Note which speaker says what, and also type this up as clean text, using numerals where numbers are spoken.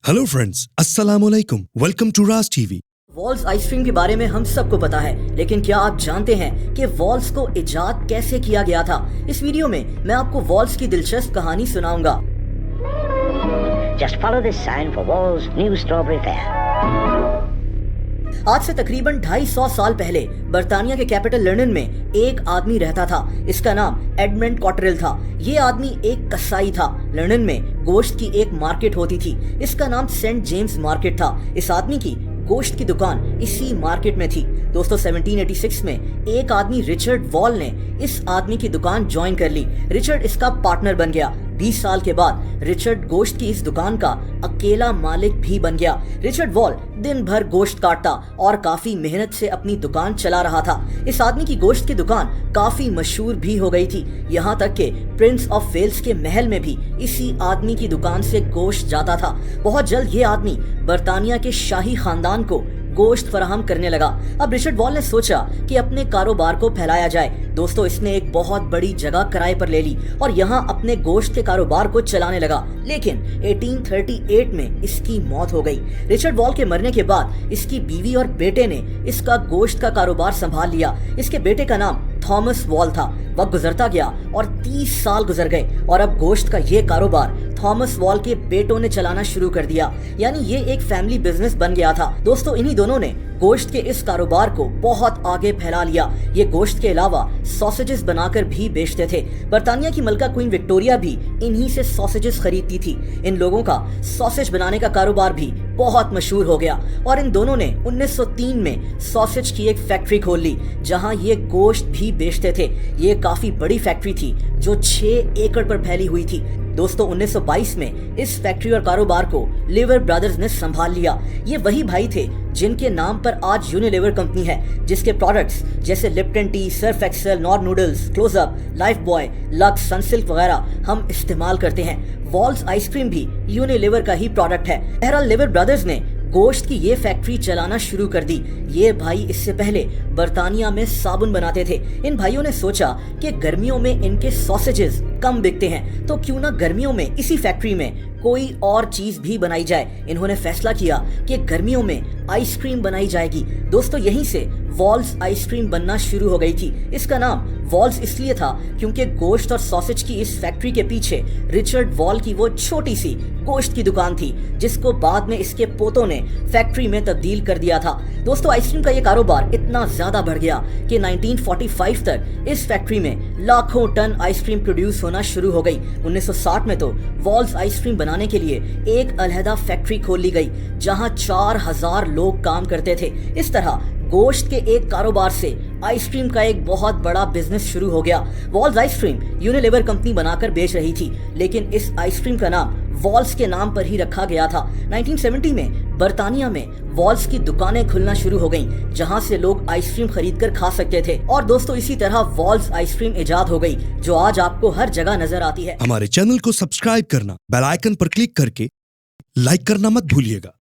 Speaker 1: Hello friends, अस्सलाम वालेकुम। Welcome to Raj TV.
Speaker 2: Wall's ice cream के बारे में हम सबको पता है, लेकिन क्या आप जानते हैं कि वॉल्स को इजाद कैसे किया गया था? इस वीडियो में मैं आपको वॉल्स की दिलचस्प कहानी सुनाऊंगा।
Speaker 3: Just follow this sign for Wall's new strawberry fair.
Speaker 2: आज से तकरीबन 250 साल पहले बर्तानिया के कैपिटल लंदन में एक आदमी रहता था। इसका नाम एडमंड कॉटरेल था। ये आदमी एक कसाई था। लंदन में गोश्त की एक मार्केट होती थी। इसका नाम सेंट जेम्स मार्केट था। इस आदमी की गोश्त की दुकान इसी मार्केट में थी। दोस्तों 1786 में एक आदमी रिचर्ड वॉल ने इस आदमी की दुकान ज्वाइन कर ली। रिचर्ड इसका पार्टनर बन गया। 20 साल के बाद रिचर्ड गोश्त की इस दुकान का अकेला मालिक भी बन गया। रिचर्ड वॉल दिन भर गोश्त काटता और काफी मेहनत से अपनी दुकान चला रहा था। इस आदमी की गोश्त की दुकान काफी मशहूर भी हो गई थी। यहाँ तक कि प्रिंस ऑफ वेल्स के महल में भी इसी आदमी की दुकान से गोश्त जाता था। बहुत जल्द ये आदमी बर्तानिया के शाही खानदान को गोश्त फराहम करने लगा। अब रिचर्ड वॉल ने सोचा कि अपने कारोबार को फैलाया जाए। दोस्तों इसने एक बहुत बड़ी जगह किराए पर ले ली और यहाँ अपने गोश्त के कारोबार को चलाने लगा। लेकिन 1838 में इसकी मौत हो गई। रिचर्ड वॉल के मरने के बाद इसकी बीवी और बेटे ने इसका गोश्त का कारोबार संभाल लिया। इसके बेटे का नाम थॉमस वॉल था। वक्त गुजरता गया और 30 साल गुजर गए और अब गोश्त का ये कारोबार थॉमस वॉल के बेटों ने चलाना शुरू कर दिया। यानी ये एक फैमिली बिजनेस बन गया था। दोस्तों इन्हीं दोनों ने गोश्त के इस कारोबार को बहुत आगे फैला लिया। ये गोश्त के अलावा सॉसेजेस बनाकर भी बेचते थे। बर्तानिया की मलका क्वीन विक्टोरिया भी इन्हीं से सॉसेजेस खरीदती थी। इन लोगों का सॉसेज बनाने का कारोबार भी बहुत मशहूर हो गया और इन दोनों ने 1903 में सॉसेज की एक फैक्ट्री खोल ली जहां ये गोश्त भी बेचते थे। ये काफी बड़ी फैक्ट्री थी जो 6 एकड़ पर फैली हुई थी। दोस्तों 1922 में इस फैक्ट्री और कारोबार को लिवर ब्रदर्स ने संभाल लिया। ये वही भाई थे जिनके नाम पर आज यूनिलीवर कंपनी है, जिसके प्रोडक्ट्स जैसे Lipton tea, Surf Excel, Knorr noodles, Closeup, Lifebuoy, Lux, Sunsilk वगैरह हम इस्तेमाल करते हैं। वॉल्स आइसक्रीम भी यूनिलीवर का ही प्रोडक्ट है। बहरहाल लिवर ब्रदर्स ने गोश्त की ये फैक्ट्री चलाना शुरू कर दी। ये भाई इससे पहले बर्तानिया में साबुन बनाते थे। इन भाइयों ने सोचा कि गर्मियों में इनके सॉसेजेस कम बिकते हैं, तो क्यों ना गर्मियों में इसी फैक्ट्री में कोई और चीज भी बनाई जाए। इन्होंने फैसला किया कि गर्मियों में आइसक्रीम बनाई जाएगी। दोस्तों यहीं से वॉल्स आइसक्रीम बनना शुरू हो गई थी। इसका नाम वॉल्स इसलिए था क्योंकि गोश्त और सॉसेज की इस फैक्ट्री के पीछे रिचर्ड वॉल की वो छोटी सी गोश्त की दुकान थी, जिसको बाद में इसके पोतों ने फैक्ट्री में तब्दील कर दिया था। दोस्तों आइसक्रीम का ये कारोबार इतना ज्यादा बढ़ गया कि 1945 तक इस फैक्ट्री में लाखों टन आइसक्रीम प्रोड्यूस होना शुरू हो गई। 1960 में तो वॉल्स आइसक्रीम बनाने के लिए एक अलहदा फैक्ट्री खोल ली गई जहां 4000 लोग काम करते थे। इस तरह गोश्त के एक कारोबार से आइसक्रीम का एक बहुत बड़ा बिजनेस शुरू हो गया। वॉल्स आइसक्रीम यूनिलीवर कंपनी बनाकर बेच रही थी, लेकिन इस आइसक्रीम का नाम वॉल्स के नाम पर ही रखा गया था। 1970 में बर्तानिया में वॉल्स की दुकानें खुलना शुरू हो गईं, जहां से लोग आइसक्रीम खरीदकर खा सकते थे। और दोस्तों इसी तरह वॉल्स आइसक्रीम इजाद हो गई, जो आज आपको हर जगह नजर आती है।
Speaker 1: हमारे चैनल को सब्सक्राइब करना, बेल आइकन पर क्लिक करके लाइक करना मत भूलिएगा।